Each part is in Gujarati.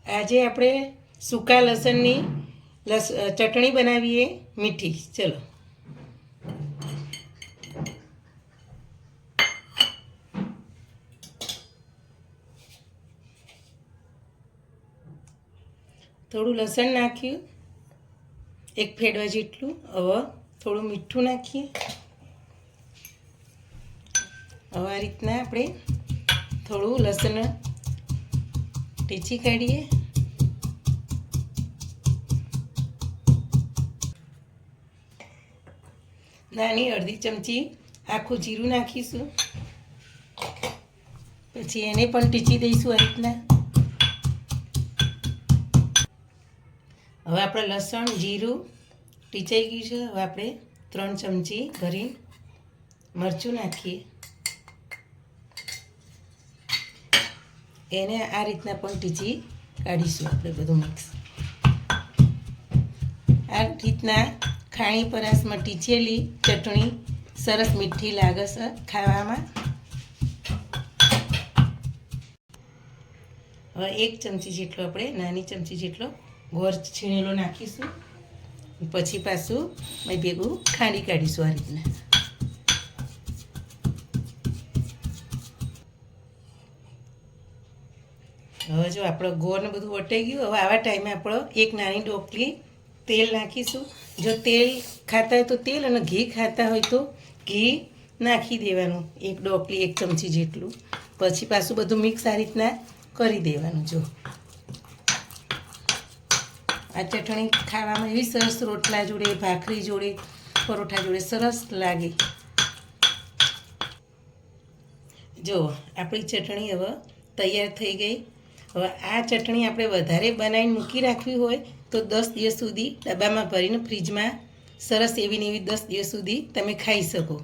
આજે આપણે સૂકા લસણની ચટણી બનાવીએ મીઠી. ચલો. થોડું લસણ નાખ્યું, એક ફેડવા જેટલું. હવે થોડું મીઠું નાખીએ. હવે આ રીતના આપણે થોડું લસણ ટીચી કાઢીએ. નાની અડધી ચમચી આખું જીરું નાખીશું. પછી એને પણ ટીચી દઈશું આ રીતના. હવે આપણે લસણ જીરું ટીચાઈ ગયું છે. હવે આપણે 3 ચમચી ભરીને મરચું નાખીએ. એને આ રીતના પણ ટીચી કાઢીશું આપણે બધું મિક્સ. આ રીતના ખાણી પરાસમાં ટીચેલી ચટણી સરસ મીઠી લાગે છે ખાવામાં. હવે 1 ચમચી જેટલો આપણે નાની ચમચી જેટલો ગોળ છીણેલો નાખીશું. પછી પાછું ભેગું ખાંડી કાઢીશું આ રીતના. હવે જો આપણો ગોળ ને બધું વટાઈ ગયું. હવે આવા ટાઈમે આપણે એક નાની ડોકલી તેલ નાખીશું. જો તેલ ખાતા હોય તો તેલ, અને ઘી ખાતા હોય તો ઘી નાખી દેવાનું. એક ડોકલી 1 ચમચી જેટલું. પછી પાછું બધું મિક્સ આ રીતના કરી દેવાનું. જો આ ચટણી ખાવામાં એવી સરસ રોટલા જોડે, ભાખરી જોડે, પરોઠા જોડે સરસ લાગે. જો આપણી ચટણી હવે તૈયાર થઈ ગઈ. હવે આ ચટણી આપણે વધારે બનાવીને મૂકી રાખવી હોય તો 10 દિવસ સુધી ડબ્બામાં ભરીને ફ્રીજમાં સરસ એવી ને એવી 10 દિવસ સુધી તમે ખાઈ શકો.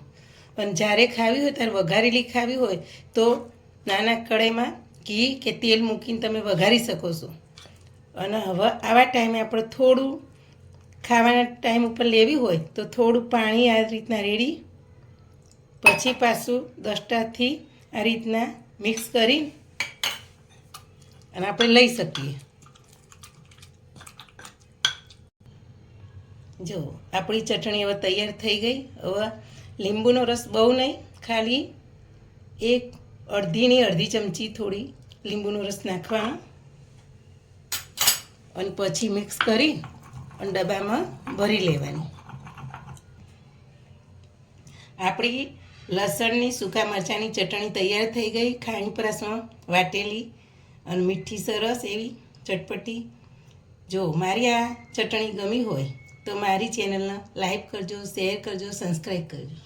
પણ જ્યારે ખાવી હોય ત્યારે વઘારેલી ખાવી હોય તો નાના કઢાઈમાં ઘી કે તેલ મૂકીને તમે વઘારી શકો છો. અને હવે આવા ટાઈમે આપણે થોડું ખાવાના ટાઈમ ઉપર લેવી હોય તો થોડું પાણી આ રીતના રેડી, પછી પાછું દસ્તાથી આ રીતના મિક્સ કરી અને આપણે લઈ શકીએ. જો આપણી ચટણી હવે તૈયાર થઈ ગઈ. હવે લીંબુનો રસ બહુ નહીં, ખાલી અડધી ચમચી થોડી લીંબુનો રસ નાખવાનો. અને પછી મિક્સ કરી અને ડબ્બામાં ભરી લેવાની. આપણી લસણની સૂકા મરચાંની ચટણી તૈયાર થઈ ગઈ. ખાણી પરાસમાં વાટેલી અને મીઠી સરસ એવી ચટપટી. જો મારી આ ચટણી ગમી હોય તો મારી ચેનલને લાઈક કરજો, શેર કરજો, સબસ્ક્રાઈબ કરજો.